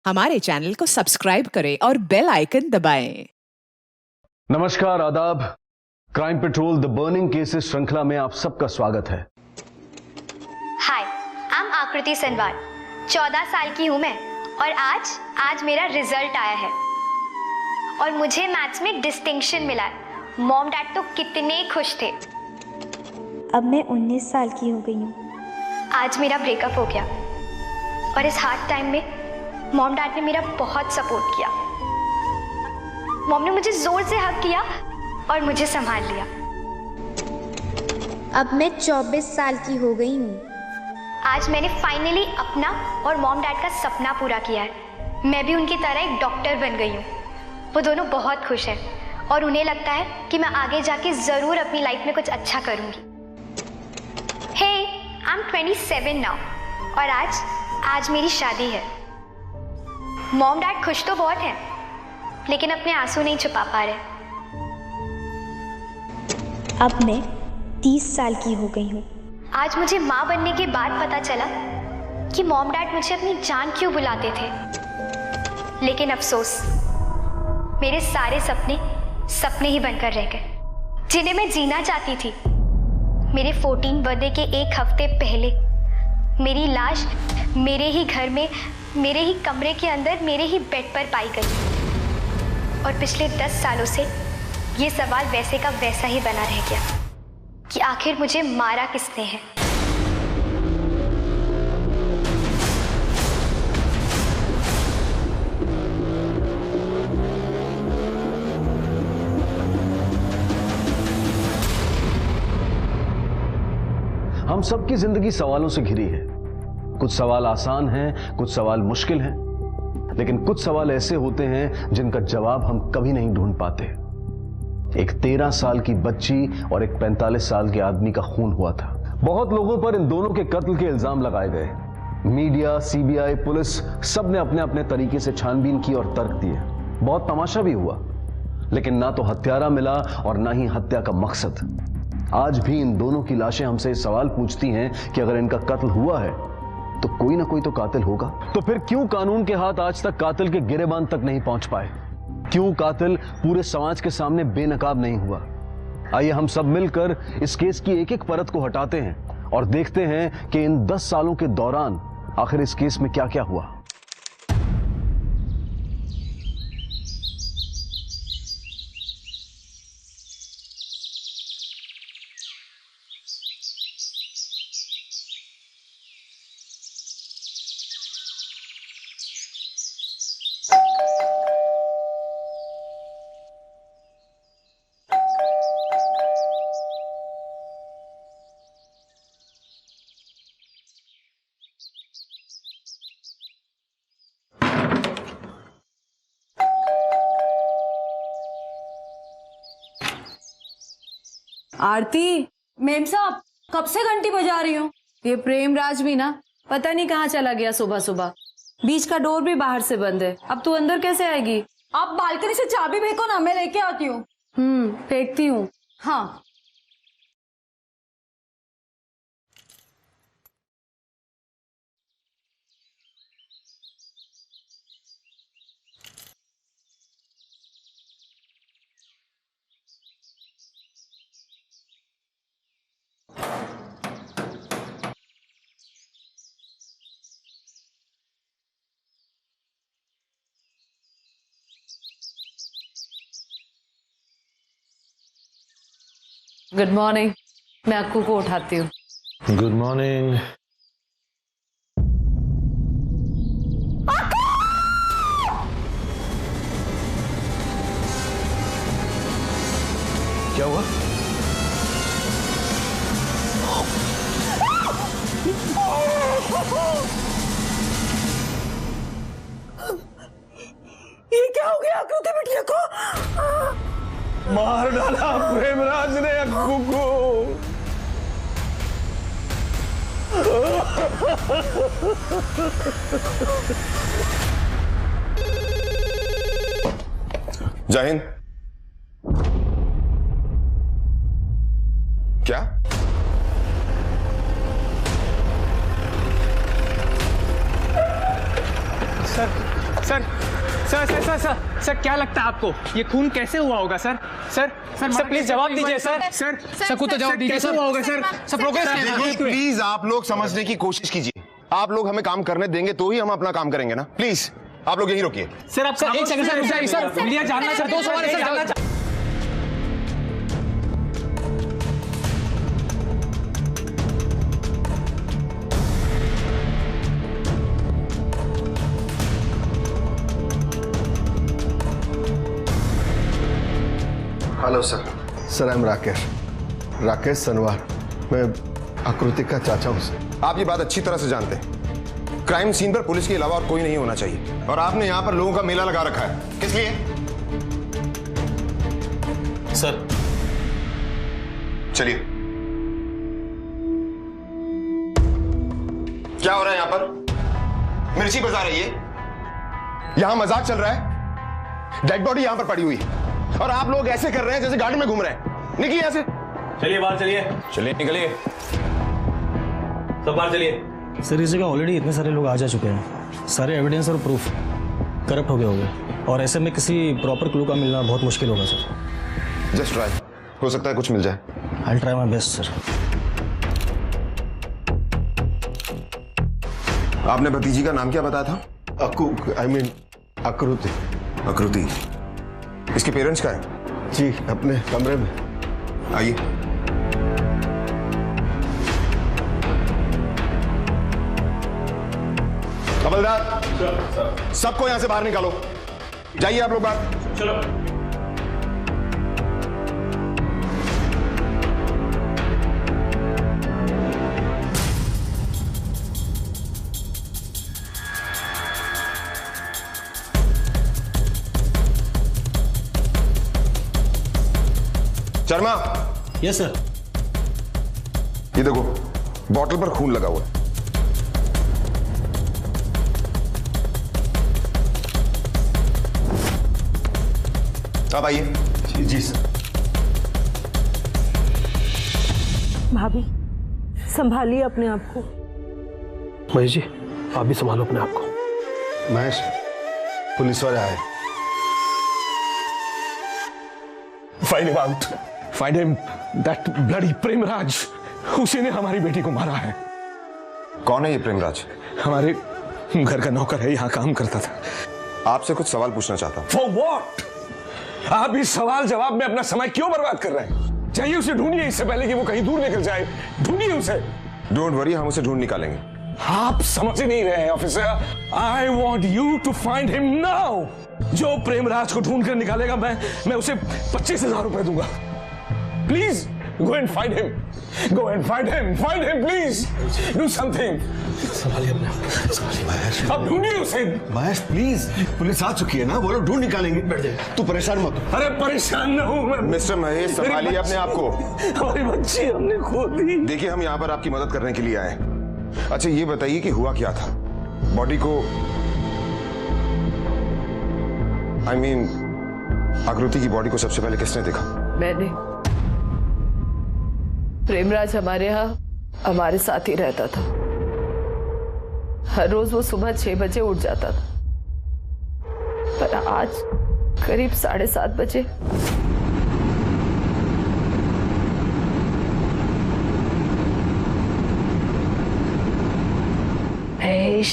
हमारे चैनल को सब्सक्राइब करें और बेल आइकन दबाएं। नमस्कार, आदाब। Crime petrol the burning cases श्रृंखला में आप सबका स्वागत है। हाय, आई एम आकृति सनवार। 14 साल की हूँ मैं और आज मेरा रिजल्ट आया है और मुझे मैथ्स में डिस्टिंक्शन मिला है। मॉम डैड तो कितने खुश थे। अब मैं 19 साल की हो गई हूँ। आज मेरा ब्रेकअप हो गया और इस हार्ड टाइम में मॉम डैड ने मेरा बहुत सपोर्ट किया। मॉम ने मुझे जोर से हग किया और मुझे संभाल लिया। अब मैं 24 साल की हो गई हूँ। आज मैंने फाइनली अपना और मॉम डैड का सपना पूरा किया है। मैं भी उनकी तरह एक डॉक्टर बन गई हूँ। वो दोनों बहुत खुश हैं और उन्हें लगता है कि मैं आगे जाके ज़रूर अपनी लाइफ में कुछ अच्छा करूँगी। हे, आई एम 27 नाउ और आज मेरी शादी है। मॉम डैड खुश तो बहुत हैं, लेकिन अपने आंसू नहीं छुपा पा रहे। अब मैं 30 साल की हो गई हूँ। आज मुझे माँ बनने के बाद पता चला कि मॉम डैड मुझे अपनी जान क्यों बुलाते थे। लेकिन अफसोस, मेरे सारे सपने ही बनकर रह गए, जिन्हें मैं जीना चाहती थी। मेरे 14 बर्थडे के एक हफ्ते पहले मेरी लाश मेरे ही घर में, मेरे ही कमरे के अंदर, मेरे ही बेड पर पाई गई। और पिछले 10 सालों से ये सवाल वैसे का वैसा ही बना रह गया कि आखिर मुझे मारा किसने है। हम सबकी जिंदगी सवालों से घिरी है। कुछ सवाल आसान हैं, कुछ सवाल मुश्किल हैं, लेकिन कुछ सवाल ऐसे होते हैं जिनका जवाब हम कभी नहीं ढूंढ पाते। एक 13 साल की बच्ची और एक 45 साल के आदमी का खून हुआ था। बहुत लोगों पर इन दोनों के कत्ल के इल्जाम लगाए गए। मीडिया, सीबीआई, पुलिस सब ने अपने अपने तरीके से छानबीन की और तर्क दिए। बहुत तमाशा भी हुआ, लेकिन ना तो हत्यारा मिला और ना ही हत्या का मकसद। आज भी इन दोनों की लाशें हमसे सवाल पूछती हैं कि अगर इनका कत्ल हुआ है तो कोई ना कोई तो कातिल होगा। तो फिर क्यों कानून के हाथ आज तक कातिल के गिरेबान तक नहीं पहुंच पाए? क्यों कातिल पूरे समाज के सामने बेनकाब नहीं हुआ? आइए हम सब मिलकर इस केस की एक एक परत को हटाते हैं और देखते हैं कि इन 10 सालों के दौरान आखिर इस केस में क्या क्या हुआ। आरती, मेम साहब कब से घंटी बजा रही हूँ। ये प्रेमराज भी ना पता नहीं कहाँ चला गया सुबह सुबह। बीच का डोर भी बाहर से बंद है। अब तू अंदर कैसे आएगी? आप बालकनी से चाबी फेंको ना, मैं लेके आती हूँ। फेंकती हूँ। हाँ। Good morning. मैं अक्कू को उठाती हूँ। Good morning. क्या हुआ? ये क्या हो गया आकृति बिटिया को? मार डाला प्रेमराज ने अक्कू को। जय हिंद। क्या? Sir sir sir sir sir sir sir क्या लगता है आपको ये खून कैसे हुआ होगा sir? Sir sir sir please जवाब दीजिए सर। सर सर को तो जवाब दीजिए। कैसे हुआ होगा सर? सर प्रोग्रेस देखिए प्लीज आप लोग समझने की कोशिश कीजिए। आप लोग हमें काम करने देंगे तो ही हम अपना काम करेंगे ना। प्लीज आप लोग यहीं रुकिए। सर आप सर एक सेकंड सर रुक जाइए सर। मीडिया जानना सर 2 सवाल है सर जानना। Hello sir. Sir I am Rakesh Sanwar. मैं आकृति का चाचा हूं सर। आप ये बात अच्छी तरह से जानते हैं। क्राइम सीन पर पुलिस के अलावा और कोई नहीं होना चाहिए और आपने यहां पर लोगों का मेला लगा रखा है। किस लिए? सर चलिए। क्या हो रहा है यहां पर? मिर्ची बाजार है ये? यहां मजाक चल रहा है? डेड बॉडी यहां पर पड़ी हुई है और आप लोग ऐसे कर रहे हैं जैसे गार्डन में घूम रहे हैं। निकलिए यहां से। चलिए बाहर चलिए। चलिए निकलिए। सब बाहर चलिए। सर इस जगह ऑलरेडी इतने सारे लोग आ जा चुके हैं। सारे एविडेंस और प्रूफ करप्ट हो गए होंगे और ऐसे में किसी प्रॉपर क्लू का मिलना बहुत मुश्किल होगा सर। जस्ट ट्राई, हो सकता है कुछ मिल जाए। I will try my best sir. आपने भतीजी का नाम क्या बताया था? आकृति। आकृति। इसके पेरेंट्स का है? जी अपने कमरे में। आइए। हवलदार सबको यहां से बाहर निकालो। जाइए आप लोग बाहर। चलो। शर्मा। Yes sir. ये देखो बॉटल पर खून लगा हुआ है। आप आइए। जी सर। भाभी संभालिए अपने आप को। महेश जी आप भी संभालो अपने आप को। महेश पुलिस वाले आए। Find him out. Find him. That bloody Premraj, उसी ने हमारी बेटी को मारा है। कौन है ये प्रेमराज? हमारे घर का नौकर है, यहाँ काम करता था। आपसे कुछ सवाल पूछना चाहता हूँ। For what? आप इस सवाल जवाब में अपना समय क्यों बर्बाद कर रहे हैं? चाहिए उसे ढूंढिए इससे पहले कि वो कहीं दूर निकल जाए। ढूंढिए उसे। डोंट वरी, हम उसे ढूंढ निकालेंगे। आप समझ ही नहीं रहे हैं officer. I want you to find him now. जो प्रेमराज को ढूंढ कर निकालेगा मैं उसे 25,000 रुपए दूंगा। Please go and find him. Go and find him. Find him please. Do something. संभालिए अपने आप को। संभालिए महेश। अब ढूंढिए उसे। महेश प्लीज, पुलिस आ चुकी है ना, वो लोग ढूंढ निकालेंगे। बैठ जाए, तू परेशान मत। अरे परेशान न हूं मैं। मिस्टर महेश संभालिए अपने आप को। हमारी बच्ची हमने खो दी। देखिए हम यहाँ पर आपकी मदद करने के लिए आए। अच्छा ये बताइए कि हुआ क्या था? बॉडी को I mean, आकृति की बॉडी को सबसे पहले किसने देखा? मैंने। प्रेमराज हमारे यहाँ हमारे साथ ही रहता था। हर रोज वो सुबह 6 बजे उठ जाता था, पर आज करीब 7:30 बजे महेश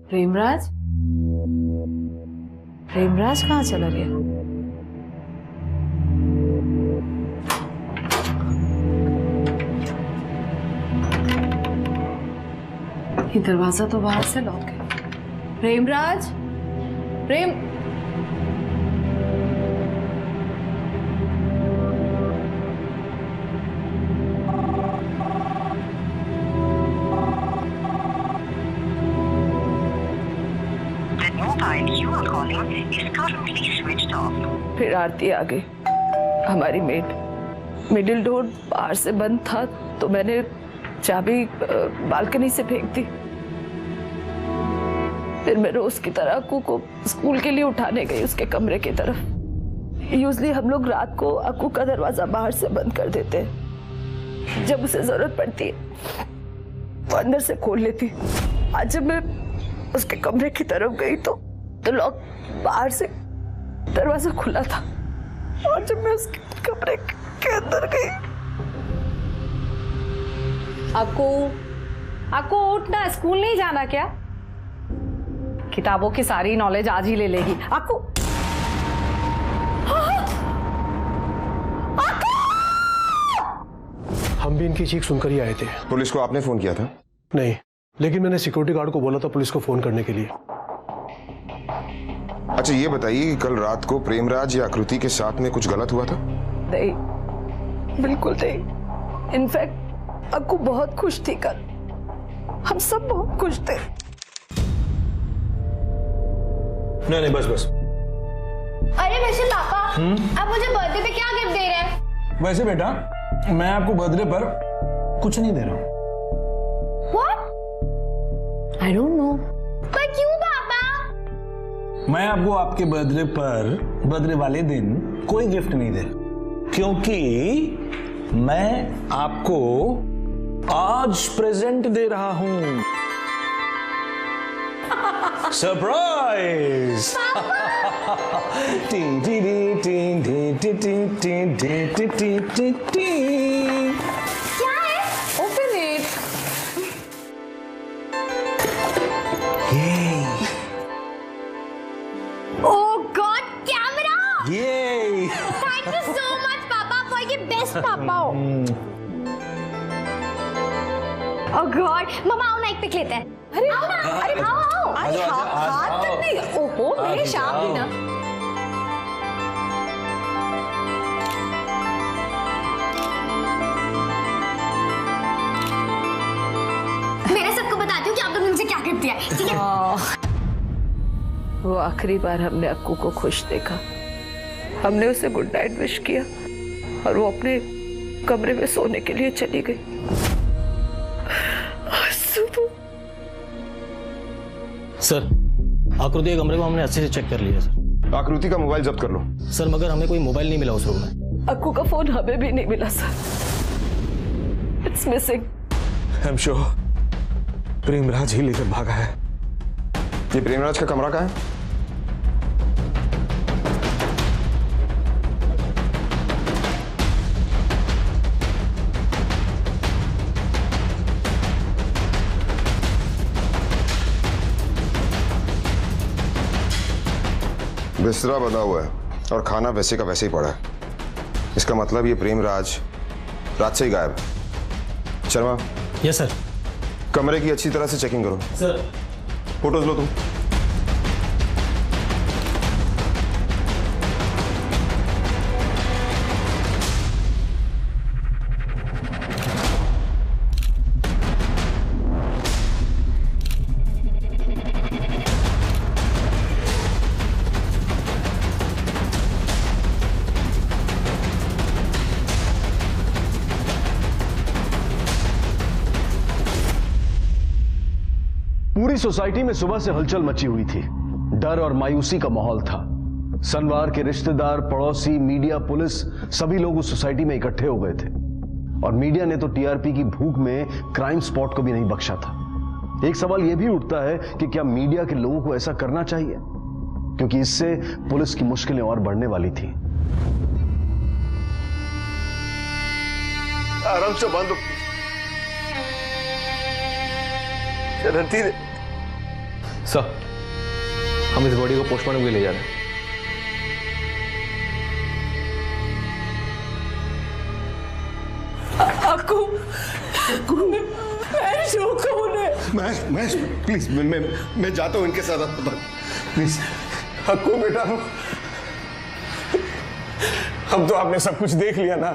प्रेमराज प्रेमराज कहाँ चला गया? ये दरवाजा तो बाहर से लॉक है। प्रेमराज, फिर आरती आ गई, हमारी मेट। मिडिल डोर बाहर से बंद था तो मैंने चाबी बालकनी से फेंक दी। फिर मैं रोज की तरह अक्कू को स्कूल के लिए उठाने गई उसके कमरे की तरफ। यूजली हम लोग रात को अक्कू का दरवाजा बाहर से बंद कर देते हैं, जब उसे जरूरत पड़ती है वो अंदर से खोल लेती। आज जब मैं उसके कमरे की तरफ गई तो लॉक बाहर से दरवाजा खुला था, और जब मैं उसके कमरे के अंदर गई। अक्कू उठना, स्कूल नहीं जाना क्या? किताबों की सारी नॉलेज आज ही ले लेगी। अक्कू हम भी इनकी चीख सुनकर ही आए थे। पुलिस को आपने फोन किया था? नहीं, लेकिन मैंने सिक्योरिटी गार्ड को बोला था पुलिस को फोन करने के लिए। अच्छा ये बताइए कि कल रात को प्रेमराज या आकृति के साथ में कुछ गलत हुआ था? नहीं, बिल्कुल नहीं। इनफैक्ट अक्कू बहुत खुश थी कल, हम सब बहुत खुश थे। नहीं बस। अरे वैसे पापा, आप मुझे बर्थडे पे क्या गिफ्ट दे रहे हैं? वैसे बेटा मैं आपको बर्थडे पर कुछ नहीं दे रहा हूँ। What? I don't know. पर क्यों पापा? मैं आपको आपके बर्थडे पर, बर्थडे वाले दिन कोई गिफ्ट नहीं दे रहा, क्योंकि मैं आपको आज प्रेजेंट दे रहा हूं। सरप्राइज! क्या है? Open it. Oh God, camera! ये Thank you so much पापा, for your best पापा हो। Oh God, मम्मा आओ ना एक पिक लेते हैं। अरे आओ ना, अरे आओ। अरे हाथ तक नहीं। ओहो मेरे शाम भी ना। मेरे सबको बताती हूँ कि आपने मुझसे क्या गिफ्ट दिया है, ठीक है? वो आखिरी बार हमने अक्कू को खुश देखा। हमने उसे गुड नाइट विश किया और वो अपने कमरे में सोने के लिए चली गई। सर आकृति के कमरे को हमने अच्छे से चेक कर लिया सर। आकृति का मोबाइल जब्त कर लो। सर मगर हमें कोई मोबाइल नहीं मिला उस रूम में। अक्कू का फोन हमें भी नहीं मिला sir. It's missing. I am sure Premraj ही लेकर भागा है। ये प्रेमराज का कमरा कहाँ है? बिस्तरा बंधा हुआ है और खाना वैसे का वैसे ही पड़ा है। इसका मतलब ये प्रेमराज रात से ही गायब है। शर्मा। Yes sir. कमरे की अच्छी तरह से चेकिंग करो। सर फोटोज लो तुम। पूरी सोसाइटी में सुबह से हलचल मची हुई थी। डर और मायूसी का माहौल था। सनवार के रिश्तेदार, पड़ोसी, मीडिया, पुलिस सभी लोग उस सोसाइटी में इकट्ठे हो गए थे और मीडिया ने तो टीआरपी की भूख में क्राइम स्पॉट को भी नहीं बख्शा था। एक सवाल यह भी उठता है कि क्या मीडिया के लोगों को ऐसा करना चाहिए, क्योंकि इससे पुलिस की मुश्किलें और बढ़ने वाली थी। आराम से बांधो। सर हम इस बॉडी को पोस्टमार्टम के लिए ले जा रहे हैं। मैं प्लीज मैं जाता हूं इनके साथ अस्पताल। प्लीज अक्कू बेटा, अब तो आपने सब कुछ देख लिया ना।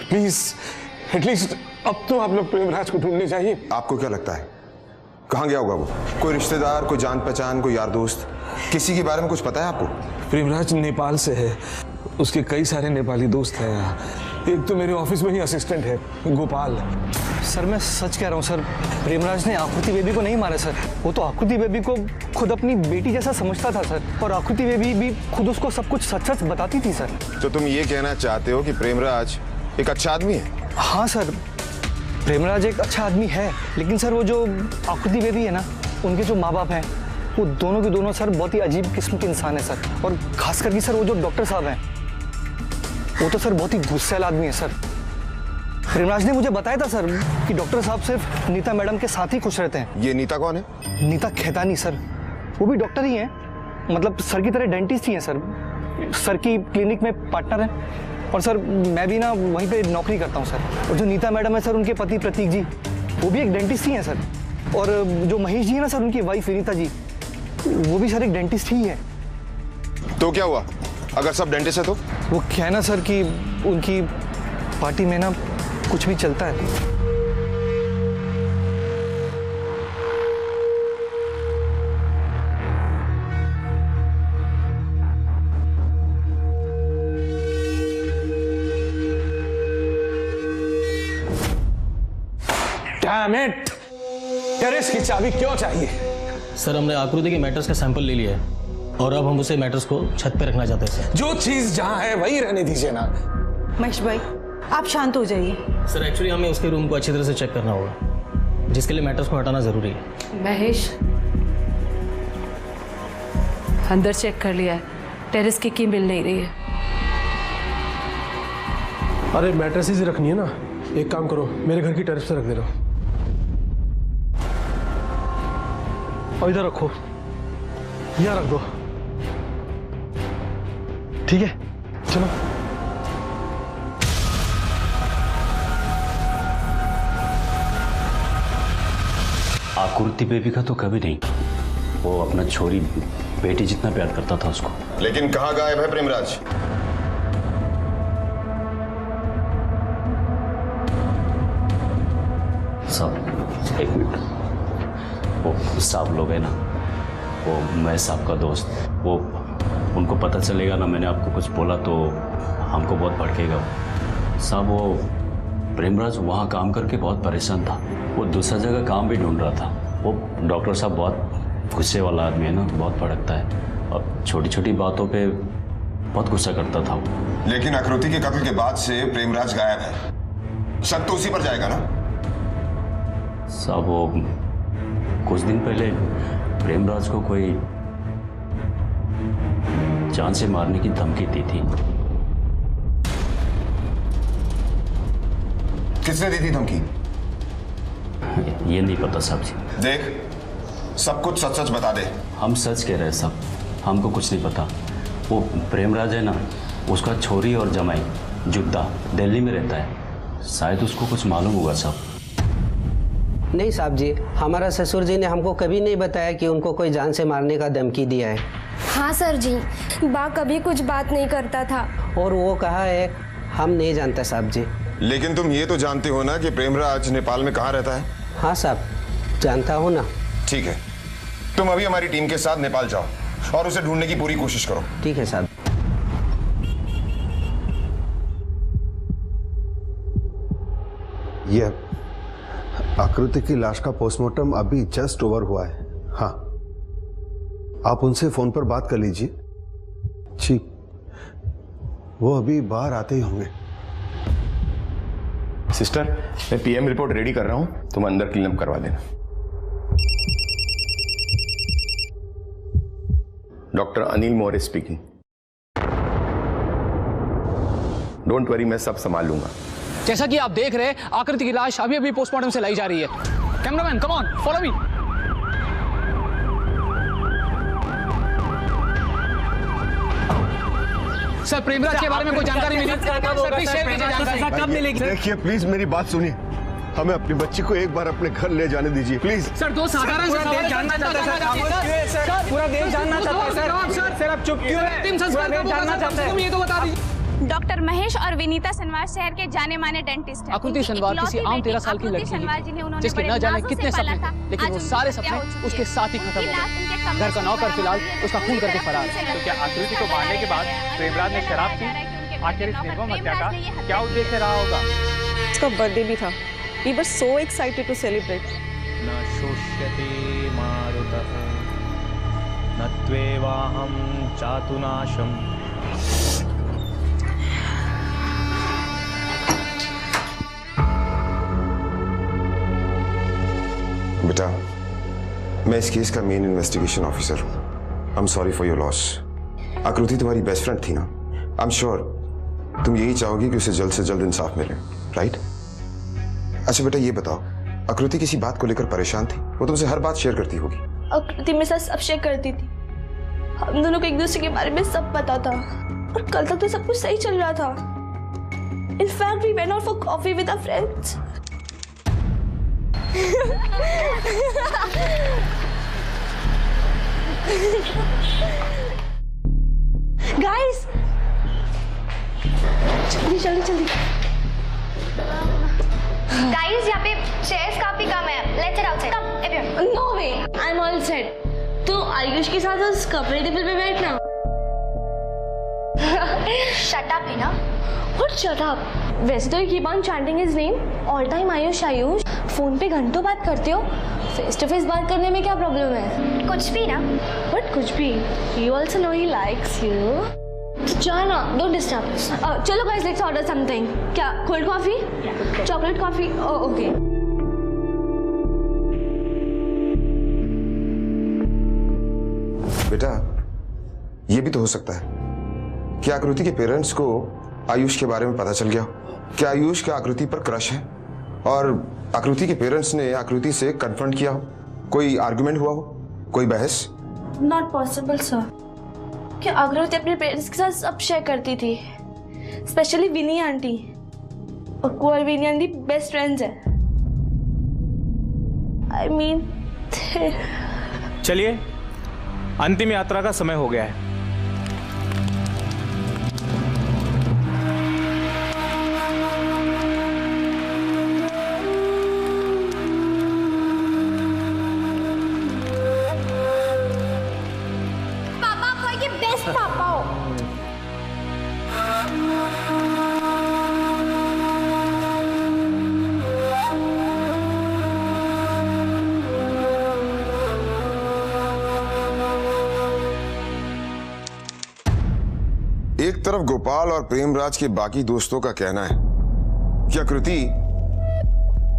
प्लीज एटलीस्ट अब तो आप लोग प्रेमराज को ढूंढने चाहिए। आपको क्या लगता है कहां गया होगा वो? कोई रिश्तेदार, कोई जान पहचान, कोई यार दोस्त, किसी के बारे में कुछ पता है आपको? प्रेमराज नेपाल से है, उसके कई सारे नेपाली दोस्त हैं। एक तो मेरे ऑफिस में ही असिस्टेंट है गोपाल। सर मैं सच कह रहा हूँ सर, प्रेमराज ने आकृति बेबी को नहीं मारा सर। वो तो आकृति बेबी को खुद अपनी बेटी जैसा समझता था सर, और आकृति बेबी भी खुद उसको सब कुछ सच सच बताती थी सर। तो तुम ये कहना चाहते हो कि प्रेमराज एक अच्छा आदमी है? हाँ सर, प्रेमराज एक अच्छा आदमी है, लेकिन सर वो जो आकृति बेबी है ना, उनके जो माँ बाप हैं वो दोनों के दोनों सर बहुत ही अजीब किस्म के इंसान है सर। और खास करके सर वो जो डॉक्टर साहब हैं वो तो सर बहुत ही गुस्सैल आदमी है सर। प्रेमराज ने मुझे बताया था सर कि डॉक्टर साहब सिर्फ नीता मैडम के साथ ही खुश रहते हैं। ये नीता कौन है? नीता खेतानी सर, वो भी डॉक्टर ही हैं, मतलब सर की तरह डेंटिस्ट ही हैं सर। सर की क्लिनिक में पार्टनर हैं, और सर मैं भी ना वहीं पे नौकरी करता हूँ सर। और जो नीता मैडम है सर, उनके पति प्रतीक जी, वो भी एक डेंटिस्ट ही हैं सर। और जो महेश जी है ना सर, उनकी वाइफ विनीता जी, वो भी सर एक डेंटिस्ट ही है। तो क्या हुआ अगर सब डेंटिस्ट है तो? वो क्या है ना सर कि उनकी पार्टी में ना कुछ भी चलता है। Damn it! टेरेस की चाबी क्यों चाहिए? सर हमने आकृति के मैटर्स का सैंपल ले लिया है, और अब हम उसे मैटर्स को छत पे रखना चाहते हैं सर। जो चीज जहां है वही रहने दीजिए ना। महेश भाई आप शांत हो जाइए। सर एक्चुअली हमें उसके रूम को अच्छी तरह से चेक करना होगा, जिसके लिए मैटर्स को हटाना जरूरी है। महेश, अंदर चेक कर लिया है, टेरेस की मिल नहीं रही है। अरे मैट्रेसेस ही रखनी है ना, एक काम करो मेरे घर की टेरेस पे रख दे रहा हूँ, और इधर रखो, यहाँ रख दो, ठीक है चलो। आकृति बेबी का तो कभी नहीं, वो अपना छोरी बेटी जितना प्यार करता था उसको। लेकिन कहाँ गायब है प्रेमराज? साहब एक मिनट, वो साहब लोग हैं ना, वो मैं साहब का दोस्त, वो उनको पता चलेगा ना मैंने आपको कुछ बोला तो हमको बहुत भड़केगा साहब। वो प्रेमराज वहाँ काम करके बहुत परेशान था, वो दूसरा जगह काम भी ढूंढ रहा था। वो डॉक्टर साहब बहुत गुस्से वाला आदमी है ना, बहुत भड़कता है, और छोटी छोटी बातों पे बहुत गुस्सा करता था वो। लेकिन आकृति के कत्ल के बाद से प्रेमराज गायब है, शक तो उसी पर जाएगा ना? साहब वो कुछ दिन पहले प्रेमराज को कोई जान से मारने की धमकी दी थी। किसने दी थी धमकी? ये नहीं पता साहब जी। देख, सब कुछ सच सच बता दे। हम सच कह रहे हैं साहब, हमको कुछ नहीं पता। वो प्रेमराज है ना, उसका छोरी और जमाई जुद्दा दिल्ली में रहता है, शायद उसको कुछ मालूम होगा साहब। नहीं साहब जी, हमारा ससुर जी ने हमको कभी नहीं बताया कि उनको कोई जान से मारने का धमकी दिया है। हाँ सर जी, बा कभी कुछ बात नहीं करता था। और वो कहा है हम नहीं जानते साहब जी। लेकिन तुम ये तो जानते हो ना कि प्रेमराज नेपाल में कहाँ रहता है? हाँ साहब, जानता हूँ ना। ठीक है, तुम अभी हमारी टीम के साथ नेपाल जाओ और उसे ढूंढने की पूरी कोशिश करो। ठीक है साहब। ये आकृति की लाश का पोस्टमार्टम अभी जस्ट ओवर हुआ है। हाँ, आप उनसे फोन पर बात कर लीजिए। जी, वो अभी बाहर आते ही होंगे। सिस्टर, मैं पीएम रिपोर्ट रेडी कर रहा हूं, तुम अंदर क्लीन अप करवा देना। Doctor Anil Maurya speaking. Don't worry, मैं सब संभाल लूंगा। जैसा कि आप देख रहे हैं, आकृति की लाश अभी अभी पोस्टमार्टम से लाई जा रही है। Cameraman come on, follow me. Sir, Premraj के बारे में कोई जानकारी मिली? सर प्लीज शेयर कीजिए जानकारी। कब मिलेगी? देखिए प्लीज मेरी बात सुनिए, हमें अपनी बच्ची को एक बार अपने घर ले जाने दीजिए प्लीज। सर दो साधारण से सवाल जानना चाहता है सर। पूरा देश जानना चाहता है सर। आप चुप क्यों हैं? अंतिम संस्कार कब होगा सर? तुम ये तो बता दीजिए। डॉक्टर महेश और विनीता सनवार शहर के जाने माने डेंटिस्ट हैं। आकृति सनवार किसी आम 13 साल की लड़की थी, जिसके न जाने कितने सपने थे, लेकिन वो सारे सपने उसके साथ ही खत्म हो गए। घर का नौकर फिलहाल उसका खून करके फरार। तो क्या आकृति को मारने के बाद प्रेमराज ने शराब पी? आखिर इस निर्मम हत्या का क्या उद्देश्य रहा होगा? उसका बर्थडे भी था। We were so excited to celebrate. न शोष्यते मारुतः न त्वेवाहं चातुनाशम्। बेटा, मैं इस केस का मेन इन्वेस्टिगेशन ऑफिसर हूं। I am sorry for your loss. आकृति तुम्हारी बेस्ट फ्रेंड थी ना? आई एम श्योर तुम यही चाहोगी कि उसे जल्द से जल्द इंसाफ मिले, राइट? अच्छा बेटा, ये बताओ, आकृति किसी बात को लेकर परेशान थी? वो तुमसे हर बात शेयर करती होगी। आकृति मेरे साथ सब शेयर करती थी। हम दोनों को एक दूसरे के बारे में सब पता था और कल तक तो सब कुछ सही चल रहा था। In fact we went out for coffee with our friends. Guys, जल्दी जल्दी जल्दी। गाइस, यहाँ पे चेयर्स काफी कम है। Let's get outside. Come everyone. No way, I am all set. तो आयुष के साथ उस कपड़े टेबल पे बैठना। शट अप है ना? What shut up? वैसे तो keep on chanting his name all time. Ayush Ayush. Phone पे घंटों बात करते हो, फेस टू फेस बात करने में क्या प्रॉब्लम है? कुछ भी ना। व्हाट कुछ भी? You also know he likes you. जाना, डोंट डिस्टर्ब। चलो गाइस, लेट्स ऑर्डर समथिंग। क्या cold coffee? Chocolate coffee? Okay. बेटा, ये भी तो हो सकता है कि आकृति के पेरेंट्स को आयुष के बारे में पता चल गया। क्या आयुष का आकृति पर क्रश है और आकृति के पेरेंट्स ने आकृति से कन्फ्रंट किया हो? कोई आर्गुमेंट हुआ हो? कोई बहस? Not possible sir. क्या आकृति अपने पेरेंट्स के साथ सब शेयर करती थी, स्पेशली विनी आंटी। और कुंवर विनी आंटी बेस्ट फ्रेंड्स है। आई मीन चलिए, अंतिम यात्रा का समय हो गया है। पापा, आपको ये बेस्ट पापा हो। एक तरफ गोपाल और प्रेमराज के बाकी दोस्तों का कहना है कि आकृति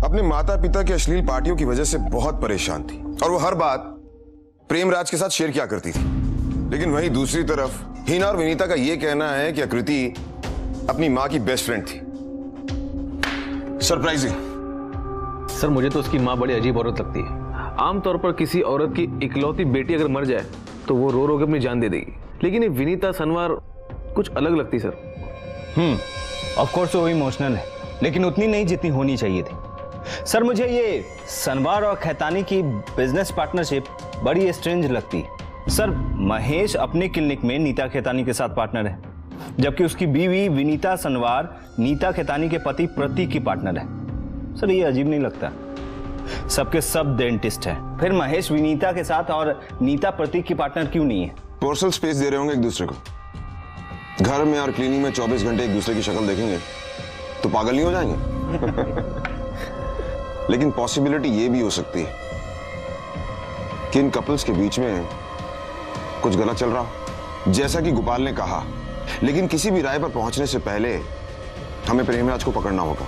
अपने माता पिता की अश्लील पार्टियों की वजह से बहुत परेशान थी और वो हर बात प्रेमराज के साथ शेयर किया करती थी। लेकिन वहीं दूसरी तरफ हिना और विनीता का यह कहना है कि आकृति अपनी मां की बेस्ट फ्रेंड थी। सरप्राइजिंग। सर, मुझे तो उसकी माँ बड़ी अजीब औरत लगती है। आमतौर पर किसी औरत की इकलौती बेटी अगर मर जाए तो वो रो रो के अपनी जान दे देगी, लेकिन ये विनीता सनवार कुछ अलग लगती सर। ऑफ कोर्स वो इमोशनल है, लेकिन उतनी नहीं जितनी होनी चाहिए थी। सर, मुझे ये सनवार और खैतानी की बिजनेस पार्टनरशिप बड़ी स्ट्रेंज लगती है। सर, महेश अपने क्लिनिक में नीता खैतानी के साथ पार्टनर है, जबकि उसकी बीवी विनीता सनवार नीता खैतानी के पति प्रतीक की पार्टनर है। सर, ये अजीब नहीं लगता? सबके सब डेंटिस्ट है, फिर महेश विनीता के साथ और नीता प्रतीक की पार्टनर क्यों नहीं है? पर्सनल स्पेस दे रहे होंगे एक दूसरे को। घर में और क्लिनिक में 24 घंटे एक दूसरे की शक्ल देखेंगे तो पागल नहीं हो जाएंगे? लेकिन पॉसिबिलिटी ये भी हो सकती है कि इन कपल्स के बीच में कुछ गलत चल रहा हो, जैसा कि गोपाल ने कहा। लेकिन किसी भी राय पर पहुंचने से पहले हमें प्रेमराज को पकड़ना होगा।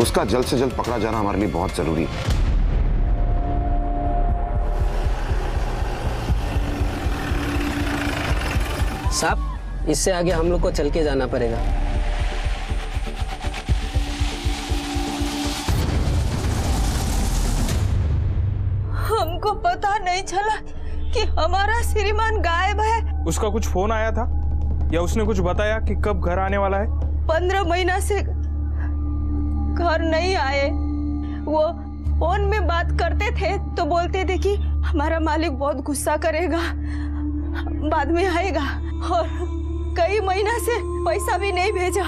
उसका जल्द से जल्द पकड़ा जाना हमारे लिए बहुत जरूरी है। साहब, इससे आगे हम लोग को चल के जाना पड़ेगा। हमको पता नहीं चला कि हमारा श्रीमान गायब है। उसका कुछ फोन आया था या उसने कुछ बताया कि कब घर आने वाला है? 15 महीना से घर नहीं आए। वो फोन में बात करते थे तो बोलते थे कि हमारा मालिक बहुत गुस्सा करेगा, बाद में आएगा, और कई महीना से पैसा भी नहीं भेजा।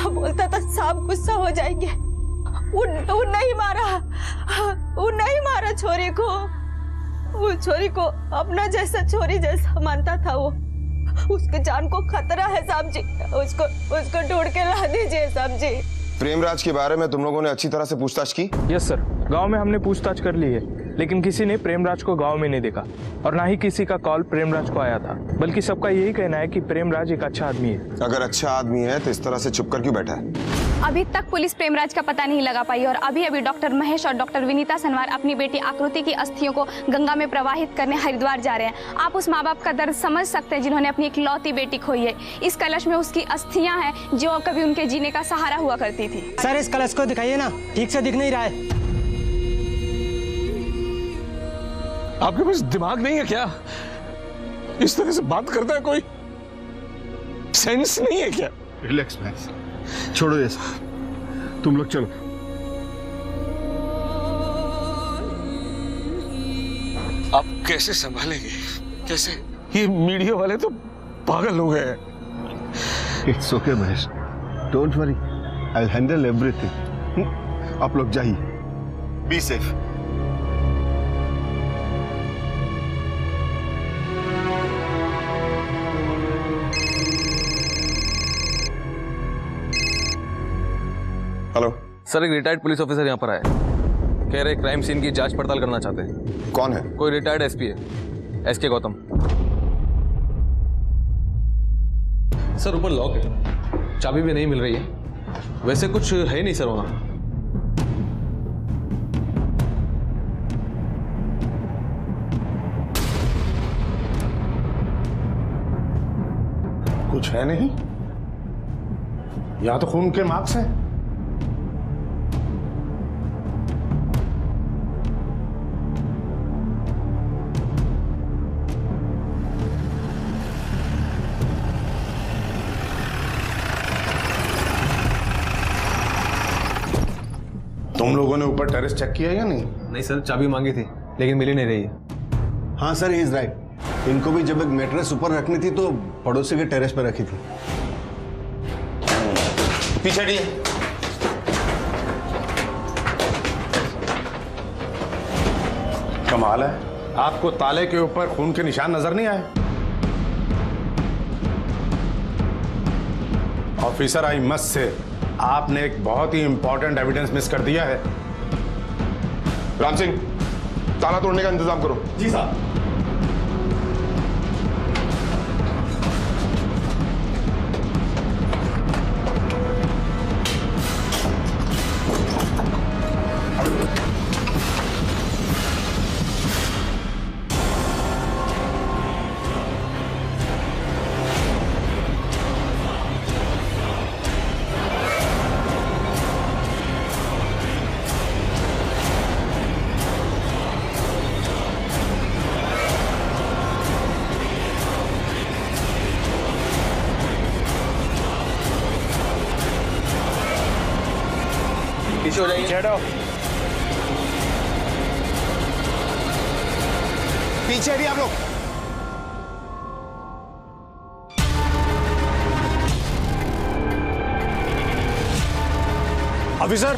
बोलता था साहब गुस्सा हो जाएंगे। वो नहीं मारा छोरी को। वो छोरी को अपना जैसा छोरी जैसा मानता था। उसके जान को खतरा है साहब जी। उसको ढूंढ के ला दीजिए साहब जी। प्रेमराज के बारे में तुम लोगों ने अच्छी तरह से पूछताछ की? यस सर, गांव में हमने पूछताछ कर ली है, लेकिन किसी ने प्रेमराज को गांव में नहीं देखा और ना ही किसी का कॉल प्रेमराज को आया था। बल्कि सबका यही कहना है कि प्रेमराज एक अच्छा आदमी है। अगर अच्छा आदमी है तो इस तरह से चुप कर क्यों बैठा है? अभी तक पुलिस प्रेमराज का पता नहीं लगा पाई और अभी डॉक्टर महेश और डॉक्टर विनीता सनवार अपनी बेटी आकृति की अस्थियों को गंगा में प्रवाहित करने हरिद्वार जा रहे हैं। आप उस माँ बाप का दर्द समझ सकते हैं जिन्होंने अपनी इकलौती बेटी खोई है। इस कलश में उसकी अस्थियां हैं जो कभी उनके जीने का सहारा हुआ करती थी। सर इस कलश को दिखाइए ना, ठीक से दिख नहीं रहा है। आपके पास दिमाग नहीं है क्या? इस तरह से बात करता है कोई? सेंस नहीं है क्या? रिलैक्स मैक्स, छोड़ो ये सब, तुम लोग चलो। आप कैसे संभालेंगे? कैसे? ये मीडिया वाले तो पागल हो गए हैं। It's okay Mahesh, don't worry, I will handle everything. आप लोग जाइए, बी सेफ। हेलो सर, एक रिटायर्ड पुलिस ऑफिसर यहाँ पर आए, कह रहे क्राइम सीन की जांच पड़ताल करना चाहते हैं। कौन है? कोई रिटायर्ड एसपी है, एसके गौतम। सर ऊपर लॉक है, चाबी भी नहीं मिल रही है। वैसे कुछ है नहीं सर वहां। कुछ है नहीं? या तो खून के मार्क्स हैं। तुम लोगों ने ऊपर टेरेस चेक किया या नहीं? नहीं सर, चाबी मांगी थी लेकिन मिल ही नहीं रही है। हाँ सर, ही इज राइट। इनको भी जब एक मैट्रेस ऊपर रखनी थी तो पड़ोसी के टेरेस पर रखी थी। पीछे हटिए। कमाल है, आपको ताले के ऊपर खून के निशान नजर नहीं आए? ऑफिसर, आई मस्ट से आपने एक बहुत ही इंपॉर्टेंट एविडेंस मिस कर दिया है। राम सिंह, ताला तोड़ने का इंतजाम करो। जी साहब। पीछे हो जाइए। पीछे हटिए आप लोग। ऑफिसर,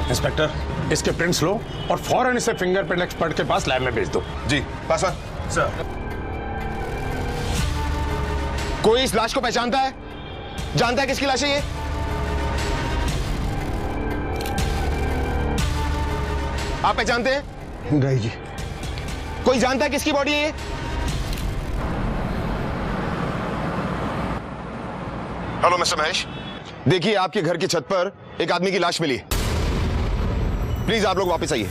इंस्पेक्टर, इसके प्रिंट्स लो और फौरन इसे फिंगरप्रिंट एक्सपर्ट के पास लैब में भेज दो। जी पासवान। सर, कोई इस लाश को पहचानता है? जानता है किसकी लाश है ये? आप पहचानते हैं? नहीं जी। कोई जानता है किसकी बॉडी है ये? हेलो मिस्टर महेश, देखिए आपके घर की छत पर एक आदमी की लाश मिली। प्लीज आप लोग वापस आइए।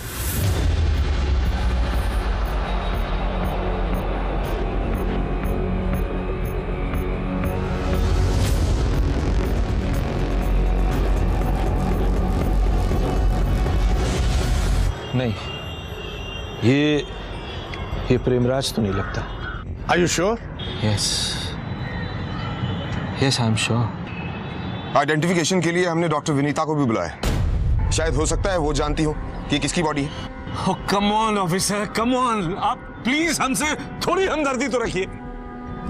नहीं, ये प्रेमराज तो नहीं लगता। Are you sure? Yes, I am sure. Identification के लिए हमने डॉक्टर विनीता को भी बुलाया। शायद हो सकता है वो जानती हो कि किसकी बॉडी है। Oh, come on officer, come on, आप प्लीज हमसे थोड़ी हमदर्दी तो रखिए।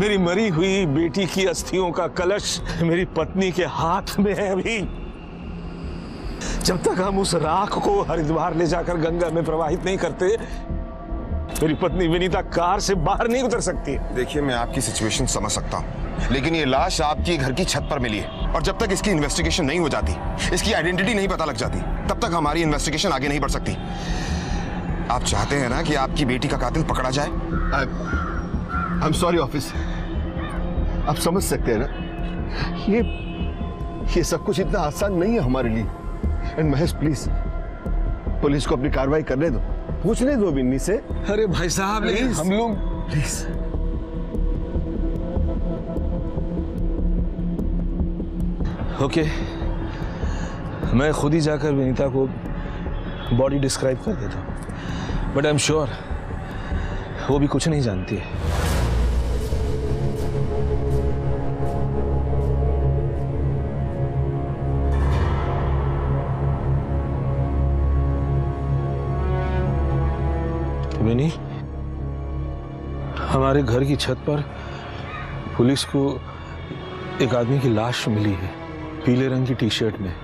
मेरी मरी हुई बेटी की अस्थियों का कलश मेरी पत्नी के हाथ में है अभी। जब तक हम उस राख को हरिद्वार ले जाकर गंगा में प्रवाहित नहीं करते, मेरी पत्नी विनीता कार से बाहर नहीं उतर सकती। देखिए, मैं आपकी सिचुएशन समझ सकता हूँ, लेकिन ये लाश आपके घर की छत पर मिली है और जब तक इसकी इन्वेस्टिगेशन नहीं हो जाती, इसकी आइडेंटिटी नहीं पता लग जाती, तब तक हमारी इन्वेस्टिगेशन आगे नहीं बढ़ सकती। आप चाहते हैं ना कि आपकी बेटी का कातिल पकड़ा जाए? आई एम सॉरी ऑफिसर, आप समझ सकते हैं ना, ये सब कुछ इतना आसान नहीं है हमारे लिए। एंड महेश प्लीज, पुलिस को अपनी कार्रवाई करने दो, पूछने दो विन्नी से। अरे भाई साहब, लेकिन हम लोग प्लीज। ओके, मैं खुद ही जाकर विनीता को बॉडी डिस्क्राइब कर देता हूँ, बट आई एम श्योर वो भी कुछ नहीं जानती है। विनी, हमारे घर की छत पर पुलिस को एक आदमी की लाश मिली है, पीले रंग की टी शर्ट में,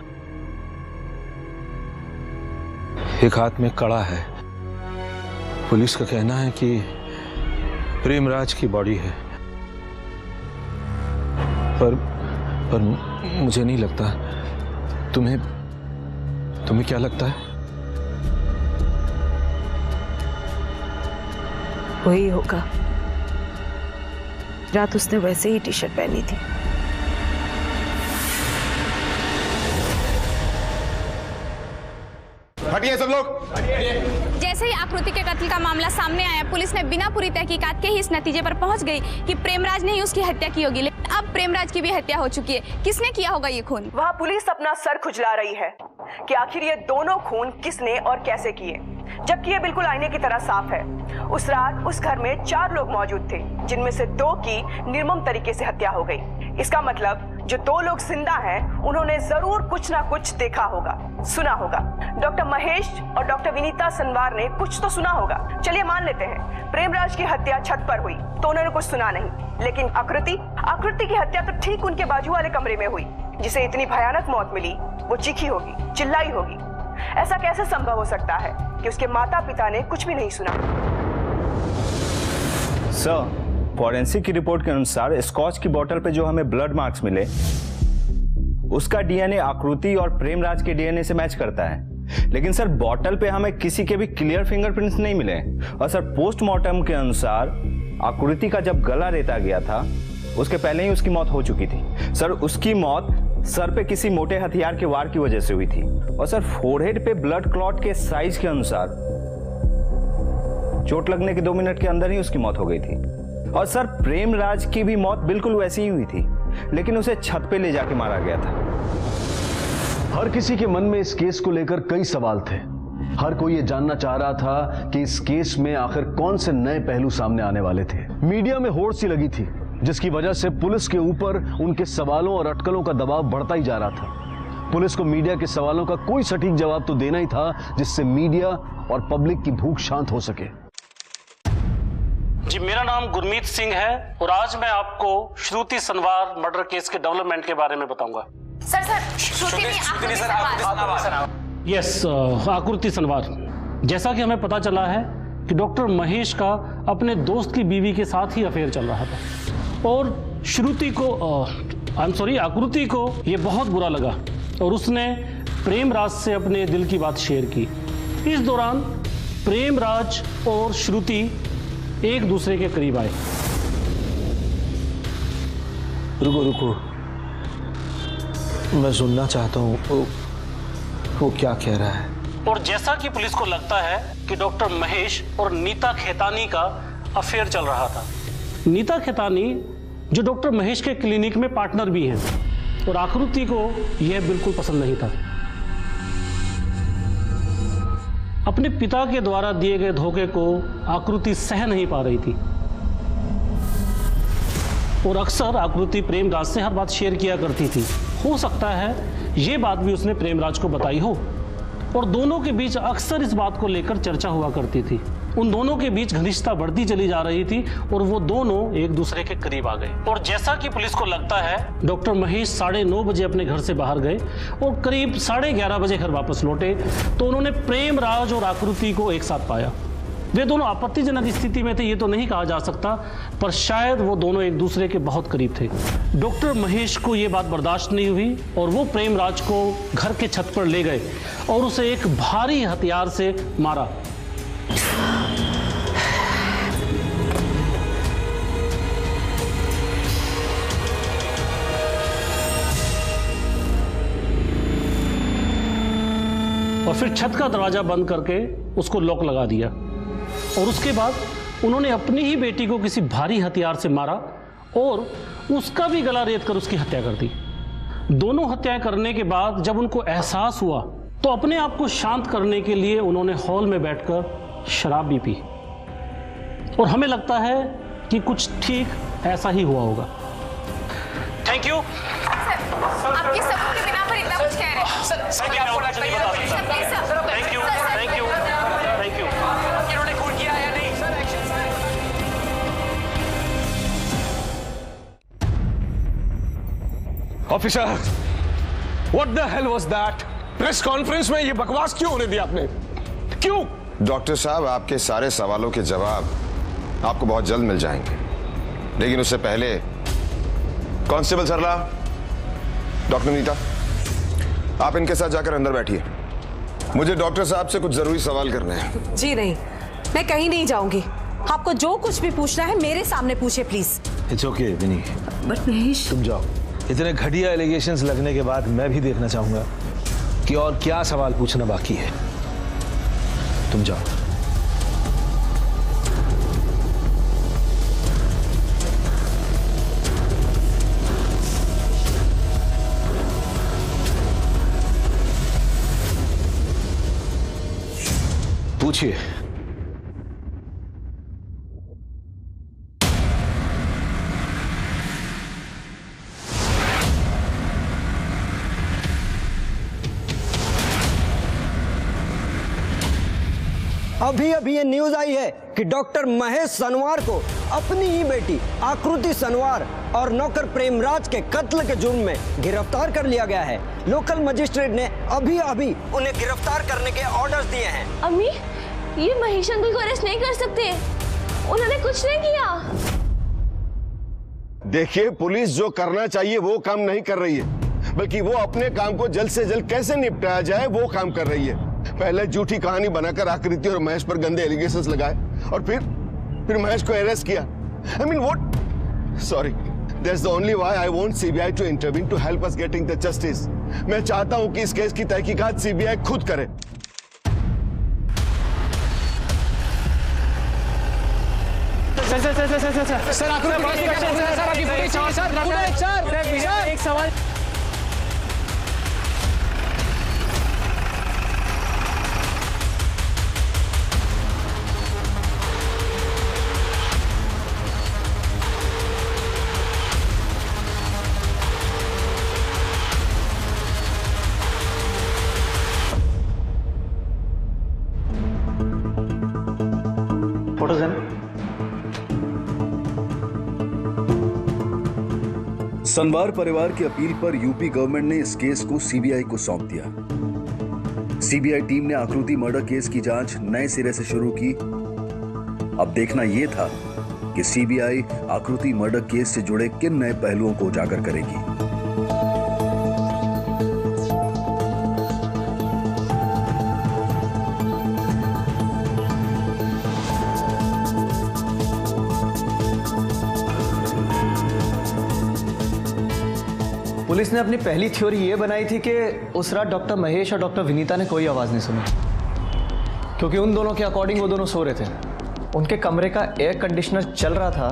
एक हाथ में कड़ा है। पुलिस का कहना है कि प्रेमराज की बॉडी है, पर मुझे नहीं लगता। तुम्हें क्या लगता है? वही होगा, रात उसने वैसे ही टी शर्ट पहनी थी। हटिए सब लोग। जैसे ही आकृति के कत्ल का मामला सामने आया, पुलिस ने बिना पूरी तहकीकात के ही इस नतीजे पर पहुंच गई कि प्रेमराज ने ही उसकी हत्या की होगी। लेकिन अब प्रेमराज की भी हत्या हो चुकी है। किसने किया होगा ये खून? वहाँ पुलिस अपना सर खुजला रही है कि आखिर ये दोनों खून किसने और कैसे किए, जबकि ये बिल्कुल आईने की तरह साफ है। उस रात उस घर में 4 लोग मौजूद थे, जिनमें से 2 की निर्मम तरीके से हत्या हो गई। इसका मतलब जो 2 लोग जिंदा हैं, उन्होंने जरूर कुछ ना कुछ देखा होगा, सुना होगा। डॉक्टर महेश और डॉक्टर विनीता सनवार ने कुछ तो सुना होगा। चलिए मान लेते हैं प्रेमराज की हत्या छत पर हुई तो उन्होंने कुछ सुना नहीं, लेकिन आकृति की हत्या तो ठीक उनके बाजू वाले कमरे में हुई। जिसे इतनी भयानक मौत मिली, वो चीखी होगी, चिल्लाई होगी। ऐसा कैसे संभव हो सकता है कि उसके माता पिता ने कुछ भी नहीं सुना? सर, फॉरेंसिक की रिपोर्ट के अनुसार स्कॉच की बोतल पे जो हमें ब्लड मार्क्स मिले, उसका डीएनए आकृति और प्रेमराज के डीएनए से मैच करता है। लेकिन सर, बोतल पे हमें किसी के भी क्लियर फिंगरप्रिंट्स नहीं मिले। और सर, पोस्टमार्टम के अनुसार आकृति का जब गला रेता गया था, उसके पहले ही उसकी मौत हो चुकी थी। सर, उसकी मौत सर पे किसी मोटे हथियार के वार की वजह से हुई थी। और सर, फोरहेड पे ब्लड क्लॉट के साइज के अनुसार चोट लगने के 2 मिनट के अंदर ही उसकी मौत हो गई थी। और सर, प्रेमराज की भी मौत बिल्कुल वैसी ही हुई थी, लेकिन उसे छत पे ले जाके मारा गया था। हर किसी के मन में इस केस को लेकर कई सवाल थे। हर कोई ये जानना चाह रहा था कि इस केस में आखिर कौन से नए पहलू सामने आने वाले थे। मीडिया में होड़ सी लगी थी, जिसकी वजह से पुलिस के ऊपर उनके सवालों और अटकलों का दबाव बढ़ता ही जा रहा था। पुलिस को मीडिया के सवालों का कोई सटीक जवाब तो देना ही था, जिससे मीडिया और पब्लिक की भूख शांत हो सके। जी, मेरा नाम गुरमीत सिंह है और आज मैं आपको श्रुति सनवार मर्डर केस के डेवलपमेंट के बारे में बताऊंगा। सर, यस, आकृति सनवार। जैसा कि हमें पता चला है कि डॉक्टर महेश का अपने दोस्त की बीवी के साथ ही अफेयर चल रहा था और श्रुति को आकृति को ये बहुत बुरा लगा और उसने प्रेमराज से अपने दिल की बात शेयर की। इस दौरान प्रेमराज और श्रुति एक दूसरे के करीब आए। रुको, मैं सुनना चाहता हूँ वो क्या कह रहा है। और जैसा कि पुलिस को लगता है कि डॉक्टर महेश और नीता खेतानी का अफेयर चल रहा था। नीता खेतानी जो डॉक्टर महेश के क्लिनिक में पार्टनर भी हैं, और आकृति को यह बिल्कुल पसंद नहीं था। अपने पिता के द्वारा दिए गए धोखे को आकृति सह नहीं पा रही थी और अक्सर आकृति प्रेमराज से हर बात शेयर किया करती थी। हो सकता है ये बात भी उसने प्रेमराज को बताई हो और दोनों के बीच अक्सर इस बात को लेकर चर्चा हुआ करती थी। उन दोनों के बीच घनिष्ठता बढ़ती चली जा रही थी और वो दोनों एक दूसरे के करीब आ गए। और जैसा कि पुलिस को लगता है, डॉक्टर महेश 9:30 बजे अपने घर से बाहर गए और करीब 11:30 बजे घर वापस लौटे तो उन्होंने प्रेमराज और आकृति को एक साथ पाया। वे दोनों आपत्तिजनक स्थिति में थे ये तो नहीं कहा जा सकता, पर शायद वो दोनों एक दूसरे के बहुत करीब थे। डॉक्टर महेश को ये बात बर्दाश्त नहीं हुई और वो प्रेमराज को घर के छत पर ले गए और उसे एक भारी हथियार से मारा। और फिर छत का दरवाजा बंद करके उसको लॉक लगा दिया और उसके बाद उन्होंने अपनी ही बेटी को किसी भारी हथियार से मारा और उसका भी गला रेत कर उसकी हत्या कर दी। दोनों हत्याएं करने के बाद जब उनको एहसास हुआ तो अपने आप को शांत करने के लिए उन्होंने हॉल में बैठकर शराब भी पी और हमें लगता है कि कुछ ठीक ऐसा ही हुआ होगा। Thank you. आपके सबूत के बिना पर इतना कुछ कह रहे हैं। सर आपको लगता है ये बता सकता। Thank you thank you thank you. इन्होंने खून किया या नहीं? Sir officer, what the hell was that? Press conference में ये बकवास क्यों होने दिया आपने? क्यों? डॉक्टर साहब, आपके सारे सवालों के जवाब आपको बहुत जल्द मिल जाएंगे, लेकिन उससे पहले कांस्टेबल सरला, डॉक्टर नीता, आप इनके साथ जाकर अंदर बैठिए। मुझे डॉक्टर साहब से कुछ जरूरी सवाल करने हैं। जी नहीं, मैं कहीं नहीं जाऊंगी। आपको जो कुछ भी पूछना है मेरे सामने पूछिए please. It's okay Vini, but Mahesh, तुम जाओ। इतने घटिया एलिगेशंस लगने के बाद मैं भी देखना चाहूंगा कि और क्या सवाल पूछना बाकी है। तुम जाओ। पूछिए। अभी अभी ये न्यूज आई है कि डॉक्टर महेश सनवार को अपनी ही बेटी आकृति सनवार और नौकर प्रेमराज के कत्ल के जुर्म में गिरफ्तार कर लिया गया है। लोकल मजिस्ट्रेट ने अभी अभी उन्हें गिरफ्तार करने के ऑर्डर्स दिए हैं। अम्मी, ये महेश अंकल को अरेस्ट नहीं कर सकते, उन्होंने कुछ नहीं किया। देखिए, पुलिस जो करना चाहिए वो काम नहीं कर रही है, बल्कि वो अपने काम को जल्द से जल्द कैसे निपटाया जाए वो काम कर रही है। पहले झूठी कहानी बनाकर आकृति और महेश पर गंदे एलिगेशंस लगाए और फिर महेश को अरेस्ट किया। I mean what? Sorry, that's the only why I want CBI to intervene to help us getting the justice. मैं चाहता हूं कि इस केस की तहकीकात CBI खुद करे। सर एक सवाल। सनवार परिवार की अपील पर यूपी गवर्नमेंट ने इस केस को सीबीआई को सौंप दिया। सीबीआई टीम ने आकृति मर्डर केस की जांच नए सिरे से शुरू की। अब देखना यह था कि सीबीआई आकृति मर्डर केस से जुड़े किन नए पहलुओं को उजागर करेगी। पुलिस ने अपनी पहली थ्योरी ये बनाई थी कि उस रात डॉक्टर महेश और डॉक्टर विनीता ने कोई आवाज़ नहीं सुनी, क्योंकि उन दोनों के अकॉर्डिंग वो दोनों सो रहे थे। उनके कमरे का एयर कंडीशनर चल रहा था,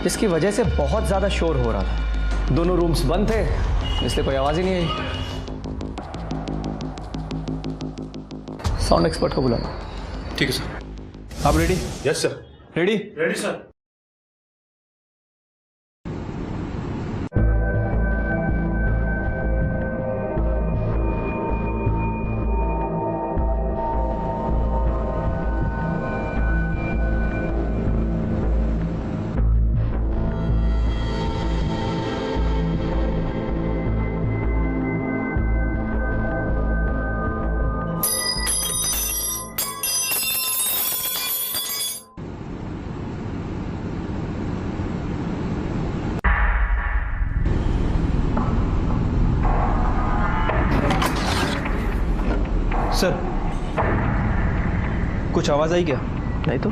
जिसकी वजह से बहुत ज़्यादा शोर हो रहा था। दोनों रूम्स बंद थे, इसलिए कोई आवाज़ ही नहीं आई। साउंड एक्सपर्ट को बुलाना। ठीक है सर। आप ready? Yes sir. Ready? Ready sir. Sir, कुछ आवाज आई क्या? नहीं तो।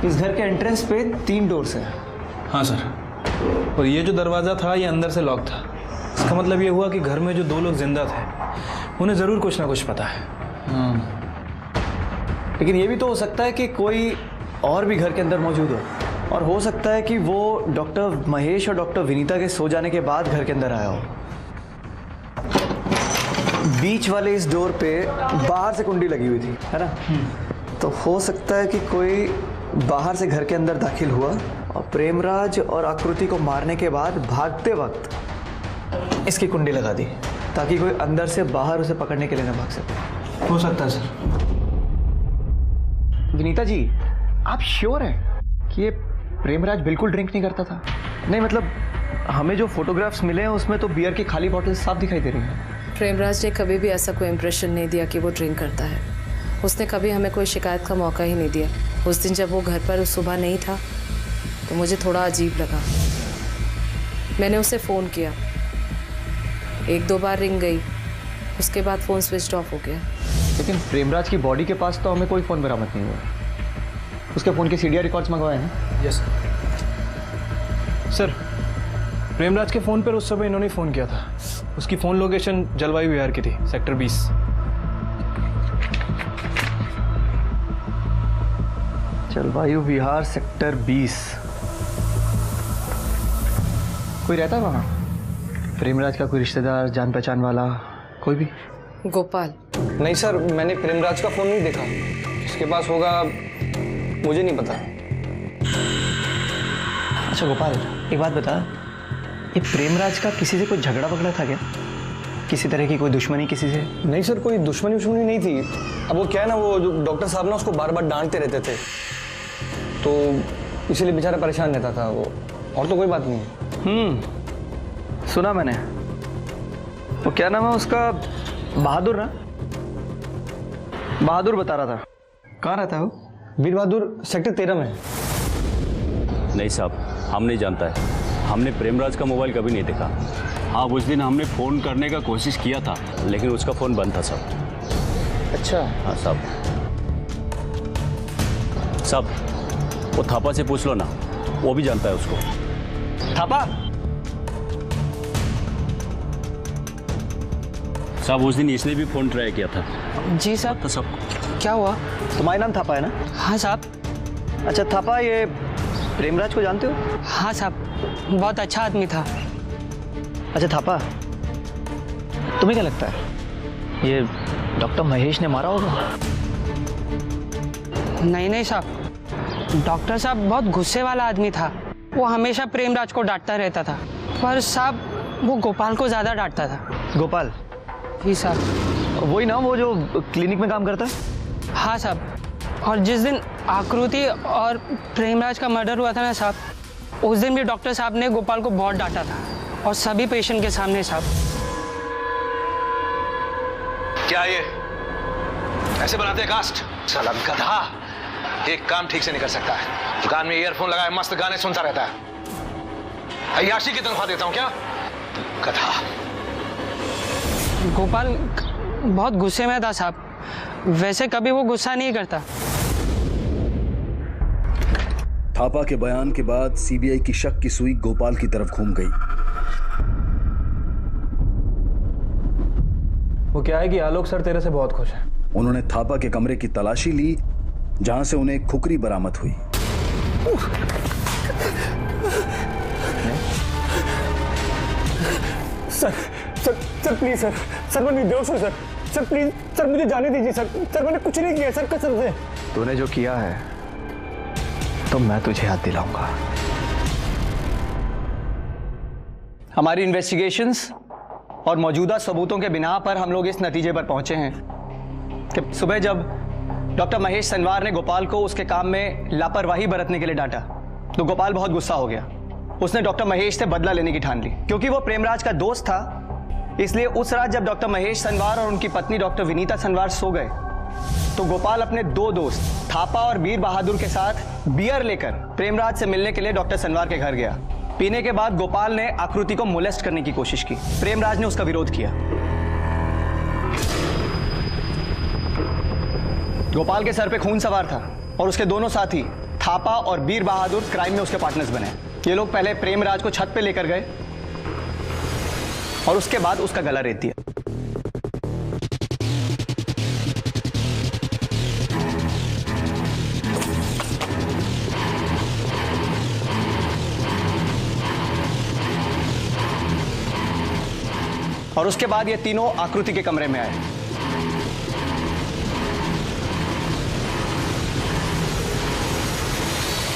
इस घर के एंट्रेंस पे 3 डोर्स हैं। हाँ सर, और ये जो दरवाज़ा था ये अंदर से लॉक था। इसका मतलब ये हुआ कि घर में जो 2 लोग जिंदा थे उन्हें ज़रूर कुछ ना कुछ पता है। लेकिन ये भी तो हो सकता है कि कोई और भी घर के अंदर मौजूद हो, और हो सकता है कि वो डॉक्टर महेश और डॉक्टर विनीता के सो जाने के बाद घर के अंदर आया हो। बीच वाले इस डोर पे बाहर से कुंडी लगी हुई थी, है ना? तो हो सकता है कि कोई बाहर से घर के अंदर दाखिल हुआ और प्रेमराज और आकृति को मारने के बाद भागते वक्त इसकी कुंडी लगा दी ताकि कोई अंदर से बाहर उसे पकड़ने के लिए ना भाग सके। हो सकता है सर। विनीता जी, आप श्योर हैं कि ये प्रेमराज बिल्कुल ड्रिंक नहीं करता था? नहीं मतलब हमें जो फोटोग्राफ्स मिले हैं उसमें तो बियर की खाली बॉटल साफ दिखाई दे रही है। प्रेमराज ने कभी भी ऐसा कोई इम्प्रेशन नहीं दिया कि वो ड्रिंक करता है। उसने कभी हमें कोई शिकायत का मौका ही नहीं दिया। उस दिन जब वो घर पर सुबह नहीं था तो मुझे थोड़ा अजीब लगा। मैंने उसे फ़ोन किया, 1-2 बार रिंग गई, उसके बाद फ़ोन स्विच ऑफ हो गया। लेकिन प्रेमराज की बॉडी के पास तो हमें कोई फ़ोन बरामद नहीं हुआ। उसके फ़ोन के सीडीआर रिकॉर्ड्स मंगवाए हैं? Yes sir. प्रेमराज के फ़ोन पर उस समय इन्होंने फ़ोन किया था। उसकी फ़ोन लोकेशन जलवायु विहार की थी, सेक्टर 20। जलवायु विहार सेक्टर 20। कोई रहता है वहाँ? प्रेमराज का कोई रिश्तेदार, जान पहचान वाला कोई भी? गोपाल? नहीं सर, मैंने प्रेमराज का फ़ोन नहीं देखा। उसके पास होगा, मुझे नहीं पता। अच्छा गोपाल, एक बात बता, ये प्रेमराज का किसी से कोई झगड़ा वगड़ा था क्या? किसी तरह की कोई दुश्मनी किसी से? नहीं सर, कोई दुश्मनी नहीं थी। अब वो क्या है ना, वो जो डॉक्टर साहब ना उसको बार बार डांटते रहते थे, तो इसीलिए बेचारा परेशान रहता था वो, और तो कोई बात नहीं। सुना मैंने। वो क्या नाम है उसका? बहादुर ना? बहादुर बता रहा था। कहाँ रहता है वो? वीर बहादुर सेक्टर 13 में। नहीं साहब, हम नहीं जानता है। हमने प्रेमराज का मोबाइल कभी नहीं देखा। हाँ, उस दिन हमने फ़ोन करने का कोशिश किया था लेकिन उसका फ़ोन बंद था साहब। अच्छा। हाँ साहब। साहब, वो थापा से पूछ लो ना, वो भी जानता है उसको। थापा? साहब, उस दिन इसने भी फ़ोन ट्राई किया था। जी साहब। तो सब क्या हुआ? तुम्हारा नाम थापा है ना? हाँ साहब। अच्छा थापा, ये प्रेमराज को जानते हो? हाँ साहब, बहुत अच्छा आदमी था। अच्छा थापा, तुम्हें क्या लगता है ये डॉक्टर महेश ने मारा होगा? नहीं साहब, डॉक्टर साहब बहुत गुस्से वाला आदमी था। वो हमेशा प्रेमराज को डांटता रहता था, पर साहब वो गोपाल को ज़्यादा डांटता था। गोपाल? जी साहब। वही ना, वो जो क्लिनिक में काम करता है? हाँ साहब। और जिस दिन आकृति और प्रेमराज का मर्डर हुआ था ना साहब, उस दिन भी डॉक्टर साहब ने गोपाल को बहुत डांटा था, और सभी पेशेंट के सामने साहब। क्या ये ऐसे बनाते हैं कास्ट? साला गधा, एक काम ठीक से नहीं कर सकता है। कान में ईयरफोन लगाए मस्त गाने सुनता रहता है। अय्याशी की तनख्वाह देता हूं क्या? गधा। गोपाल बहुत गुस्से में था साहब, वैसे कभी वो गुस्सा नहीं करता। थापा के बयान के बाद सीबीआई की शक की सुई गोपाल की तरफ घूम गई। वो क्या है कि आलोक सर तेरे से बहुत खुश है। उन्होंने थापा के कमरे की तलाशी ली, जहां से उन्हें एक खुकरी बरामद हुई। Sir sir sir please sir, sir मैं निर्दोष हूँ सर। सर प्लीज सर, मुझे जाने दीजिए सर। सर मैंने कुछ नहीं किया सर, कसम से। तूने जो किया है तो मैं तुझे याद दिलाऊंगा। हमारी इन्वेस्टिगेशंस और मौजूदा सबूतों के बिना पर हम लोग इस नतीजे पर पहुंचे हैं कि सुबह जब डॉक्टर महेश सनवार ने गोपाल को उसके काम में लापरवाही बरतने के लिए डांटा तो गोपाल बहुत गुस्सा हो गया। उसने डॉक्टर महेश से बदला लेने की ठान ली। क्योंकि वो प्रेमराज का दोस्त था, इसलिए उस रात जब डॉक्टर महेश सनवार और उनकी पत्नी डॉक्टर विनीता सनवार सो गए तो गोपाल अपने 2 दोस्त थापा और वीर बहादुर के साथ बियर लेकर प्रेमराज से मिलने के लिए डॉक्टर सनवार के घर गया। पीने के बाद गोपाल ने आकृति को मोलेस्ट करने की कोशिश की। प्रेमराज ने उसका विरोध किया। गोपाल के सर पे खून सवार था और उसके दोनों साथी थापा और वीर बहादुर क्राइम में उसके पार्टनर्स बने। ये लोग पहले प्रेमराज को छत पे लेकर गए और उसके बाद उसका गला रेत दिया। और उसके बाद ये तीनों आकृति के कमरे में आए।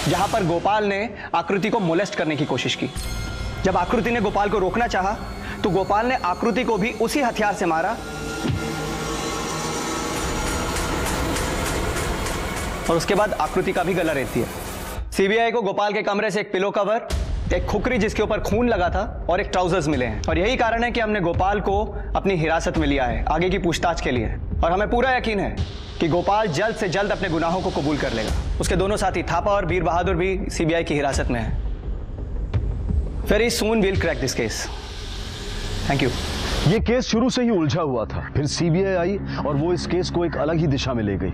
जहां पर गोपाल ने आकृति को मोलेस्ट करने की कोशिश की। जब आकृति ने गोपाल को रोकना चाहा तो गोपाल ने आकृति को भी उसी हथियार से मारा और उसके बाद आकृति का भी गला रेत दिया। सीबीआई को गोपाल के कमरे से एक पिलो कवर, एक खुकरी जिसके ऊपर खून लगा था और एक ट्राउजर्स मिले हैं। और यही कारण है कि हमने गोपाल को अपनी हिरासत में लिया है आगे की पूछताछ के लिए। और हमें पूरा यकीन है कि गोपाल जल्द से जल्द अपने गुनाहों को कबूल कर लेगा। उसके दोनों साथी थापा और वीर बहादुर भी सीबीआई की हिरासत में हैं। Very soon will crack this case. Thank you. ये केस शुरू से ही उलझा हुआ था, फिर सीबीआई आई और वो इस केस को एक अलग ही दिशा में ले गई।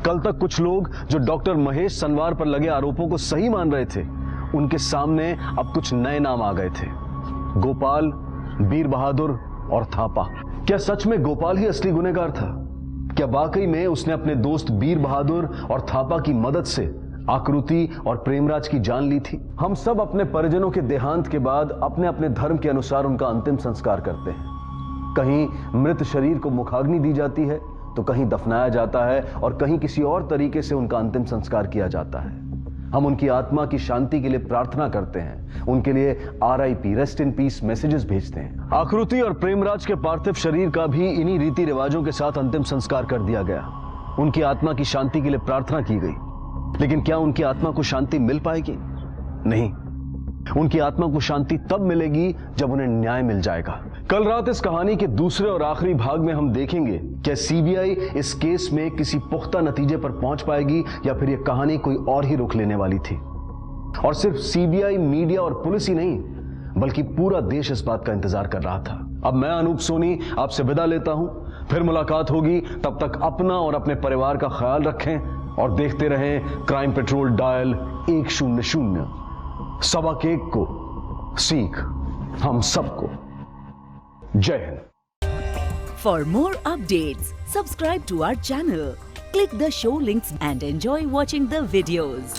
कल तक कुछ लोग जो डॉक्टर महेश सनवार पर लगे आरोपों को सही मान रहे थे, उनके सामने अब कुछ नए नाम आ गए थे। गोपाल, वीर बहादुर और थापा। क्या सच में गोपाल ही असली गुनहगार था? क्या वाकई में उसने अपने दोस्त वीर बहादुर और थापा की मदद से आकृति और प्रेमराज की जान ली थी? हम सब अपने परिजनों के देहांत के बाद अपने अपने धर्म के अनुसार उनका अंतिम संस्कार करते हैं। कहीं मृत शरीर को मुखाग्नि दी जाती है तो कहीं दफनाया जाता है और कहीं किसी और तरीके से उनका अंतिम संस्कार किया जाता है। हम उनकी आत्मा की शांति के लिए प्रार्थना करते हैं, उनके लिए RIP rest in peace messages भेजते हैं। आकृति और प्रेमराज के पार्थिव शरीर का भी इन्हीं रीति रिवाजों के साथ अंतिम संस्कार कर दिया गया। उनकी आत्मा की शांति के लिए प्रार्थना की गई, लेकिन क्या उनकी आत्मा को शांति मिल पाएगी? नहीं, उनकी आत्मा को शांति तब मिलेगी जब उन्हें न्याय मिल जाएगा। कल रात इस कहानी के दूसरे और आखिरी भाग में हम देखेंगे क्या सीबीआई इस केस में किसी पुख्ता नतीजे पर पहुंच पाएगी या फिर यह कहानी कोई और ही रुख लेने वाली थी। और सिर्फ सीबीआई, मीडिया और पुलिस ही नहीं, बल्कि पूरा देश इस बात का इंतजार कर रहा था। अब मैं अनूप सोनी आपसे विदा लेता हूं, फिर मुलाकात होगी। तब तक अपना और अपने परिवार का ख्याल रखें और देखते रहें क्राइम पेट्रोल डायल 100। सबक एक को सीख हम सबको। जय Hind. For more updates, subscribe to our channel, click the show links and enjoy watching the videos.